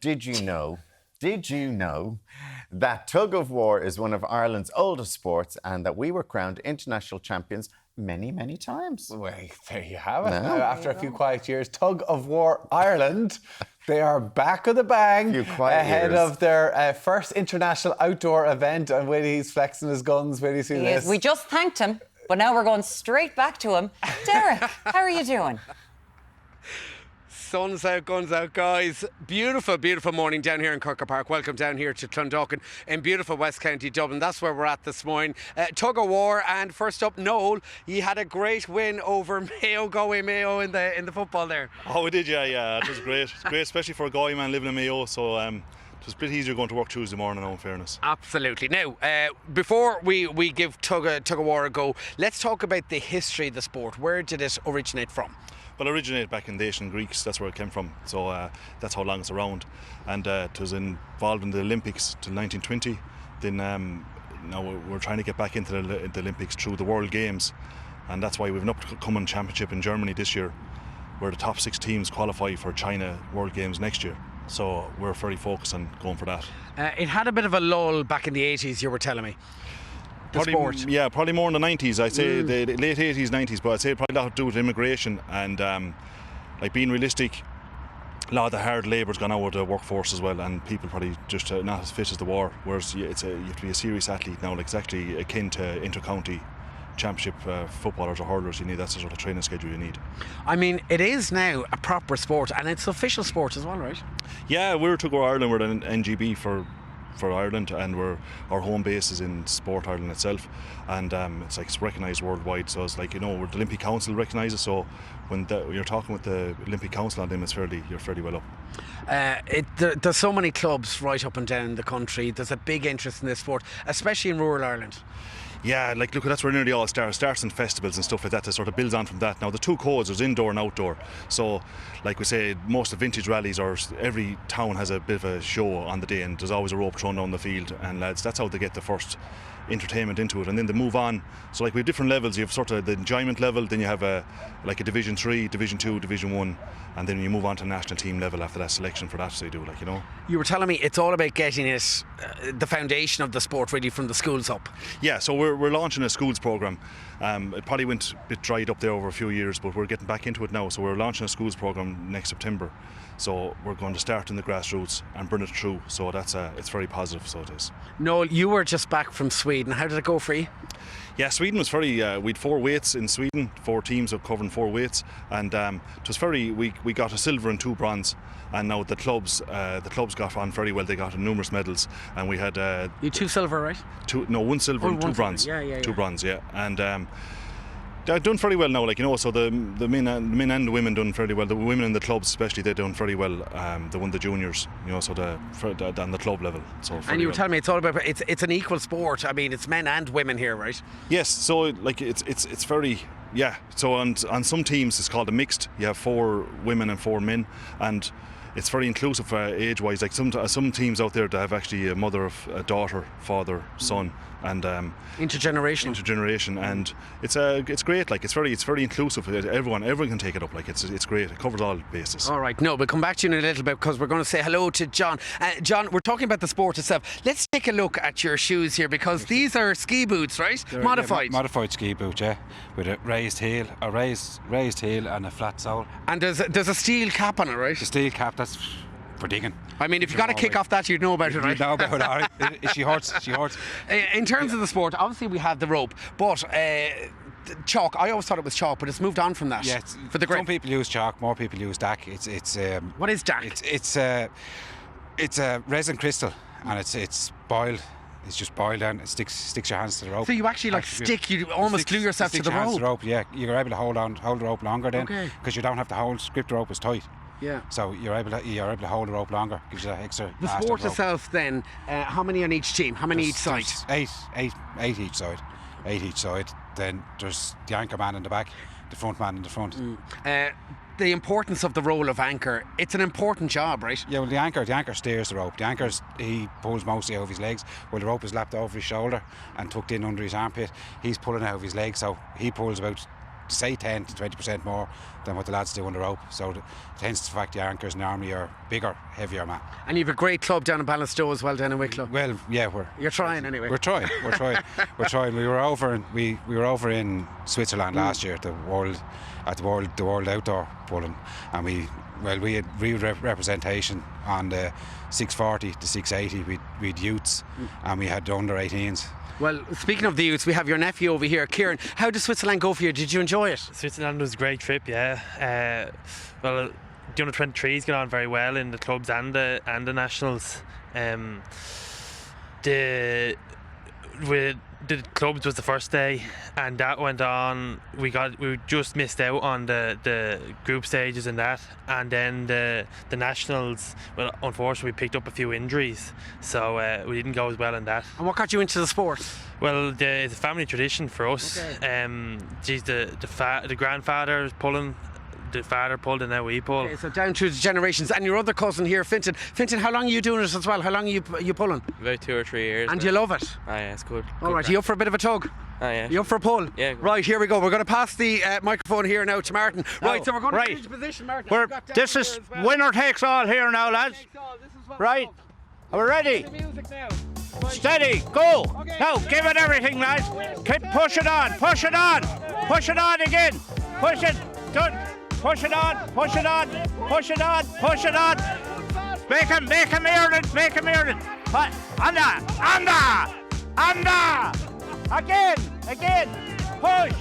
did you know that Tug of War is one of Ireland's oldest sports and that we were crowned international champions many, many times? Well, there you have it. No. After a few quiet years, Tug of War Ireland, they are back with a bang ahead of their first international outdoor event. And when he's flexing his guns, when he's doing this. We just thanked him, but now we're going straight back to him. Derek, how are you doing? Sun's out, guns out, guys. Beautiful, beautiful morning down here in Kirker Park. Welcome down here to Clondalkin in beautiful West County Dublin. That's where we're at this morning. Tug of War, and first up, Noel, you had a great win over Mayo, Galway Mayo in the football there. Oh, we did, yeah. It was great. It's great, especially for a Galway man living in Mayo. So it was a bit easier going to work Tuesday morning, in fairness. Absolutely. Now, before we give Tug of War a go, let's talk about the history of the sport. Where did it originate from? Well, it originated back in the ancient Greeks. That's where it came from. So that's how long it's around. And it was involved in the Olympics till 1920. Then now we're trying to get back into the Olympics through the World Games. And that's why we've an upcoming championship in Germany this year, where the top 6 teams qualify for China World Games next year. So we're very focused on going for that. It had a bit of a lull back in the 80s, you were telling me. Sport. Yeah, probably more in the 90s. I'd say the late 80s, 90s, but I'd say probably a lot to do with immigration and like being realistic, a lot of the hard labour's gone out of the workforce as well, and people probably just not as fit as the war. Whereas you have to be a serious athlete now, like it's actually akin to inter-county championship footballers or hurlers. You need that sort of training schedule you need. I mean, it is now a proper sport, and it's official sport as well, right? Yeah, we're Tug of War Ireland. We're an NGB for Ireland, and our home base is in Sport Ireland itself, and it's recognised worldwide. So it's like, the Olympic Council recognises. So when you're talking with the Olympic Council on them, you're fairly well up. There's so many clubs right up and down the country. There's a big interest in this sport, especially in rural Ireland. Yeah, look, that's where nearly all starts in festivals and stuff like that. That sort of builds on from that. Now, the two codes, there's indoor and outdoor. So, like we say, most of vintage rallies, or every town has a bit of a show on the day, and there's always a rope thrown down the field. And lads, that's how they get the first entertainment into it, and then they move on. So, like, we have different levels. You have sort of the enjoyment level, then you have a Division 3, Division 2, Division 1, and then you move on to national team level after that selection for that. So you do, You were telling me it's all about getting it, the foundation of the sport, really, from the schools up. Yeah, so we're launching a schools programme. It probably went a bit dried up there over a few years, but we're getting back into it now. So we're launching a schools programme next September. So we're going to start in the grassroots and bring it through. So it's very positive. So it is. Noel, you were just back from Sweden. How did it go for you? Yeah, Sweden was very. We had 4 weights in Sweden, 4 teams covering 4 weights, and it was very. We got a silver and 2 bronze, and now the clubs got on very well. They got numerous medals, and we had. You 2 silver, right? 1 silver and 2 bronze. Yeah. 2 bronze, yeah, and. They're done very well now, so the men and the women done fairly well. The women in the clubs especially, they've done very well. They won the juniors, so on the club level. So and you were telling me it's all about it's an equal sport. I mean, it's men and women here, right? Yes. So it's very So on some teams it's called a mixed. You have 4 women and 4 men, and it's very inclusive age-wise. Like some teams out there that have actually a mother, a daughter, father, son, and intergeneration, and it's great. Like it's very inclusive. Everyone can take it up. Like it's great. It covers all bases. All right, no, we'll come back to you in a little bit because we're going to say hello to John. John, we're talking about the sport itself. Let's take a look at your shoes here, because these are ski boots, right? Modified. Modified ski boot, yeah, with a raised heel, and a flat sole. And there's a steel cap on it, right? The steel cap, that's for digging. I mean, if you got to kick off that, you'd know about it, right? You'd know about it, all right. She hurts. In terms of the sport, obviously we have the rope, but chalk, I always thought it was chalk, but it's moved on from that. Yeah, for the grip. Some people use chalk, more people use DAC. What is DAC? It's a resin crystal, and it's boiled. It's just boiled down. It sticks your hands to the rope. So you actually you almost glue yourself to the rope. Yeah, you're able to hold the rope longer then, because you don't have to grip the rope as tight. Yeah. So you're able to hold the rope longer. Gives you that extra. The sport itself, then, how many on each team? How many each side? 8 each side. 8 each side. Then there's the anchor man in the back, the front man in the front. The importance of the role of anchor. It's an important job, right? Yeah. Well, the anchor steers the rope. He pulls mostly out of his legs, while the rope is lapped over his shoulder and tucked in under his armpit. He's pulling out of his legs, so he pulls about say 10 to 20% more than what the lads do on the rope. So hence the fact the anchors normally are bigger, heavier, man. And you've a great club down in Ballinstow as well, down in Wicklow. Well, yeah, you're trying anyway. We're trying. We're trying. We were over in Switzerland last year at the World Outdoor Pulling, and we had real representation on the 640 to 680 with youths, and we had under 18s. Well, speaking of the youths, we have your nephew over here, Kieran. How did Switzerland go for you? Did you enjoy it? Switzerland was a great trip, yeah. Well, the under 23s got on very well in the clubs and the nationals. The clubs was the first day, and that went on. We just missed out on the group stages and that, and then the nationals. Well, unfortunately, we picked up a few injuries, so we didn't go as well in that. And what got you into the sport? Well, it's a family tradition for us. Okay. The grandfather pulling. The father pulled and now we pull. Okay, so down through the generations. And your other cousin here, Fintan. Fintan, how long are you doing it as well? How long are you pulling? About 2 or 3 years. And you love it? Oh yeah, it's good. All right, you up for a bit of a tug? Oh yeah. You up for a pull? Yeah. Good. Right, here we go. We're going to pass the microphone here now to Martin. Right, so we're going to change position, Martin. This is winner takes all here now, lads. Right, are we ready? Steady, go. Okay, now, give it everything, lads. Keep push it on, push it on. Push it on again. Push it. Good. Push it on, push it on, push it on, push it on. Make him earn it, make him earn it. Anda. Again. Push.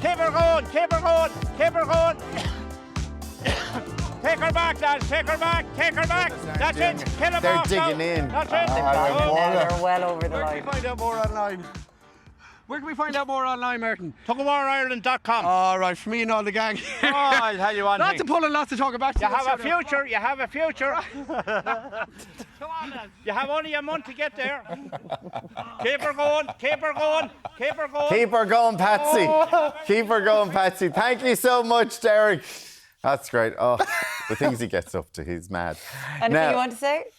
Keep her going. Take her back, lads, take her back. That's it, kill him They're off digging now. in. That's it. They're well over the Where can line. we find out more online? Where can we find out more online, Martin? TugOfWarIreland.com. All right, for me and all the gang. Oh, I'll tell you one Lots thing. of pulling, lots of talking about. You have a future. Come on, lads. You have only a month to get there. Keep her going. Keep her going, Patsy. Keep her going, Patsy. Thank you so much, Derek. That's great. Oh, the things he gets up to, he's mad. Anything you want to say?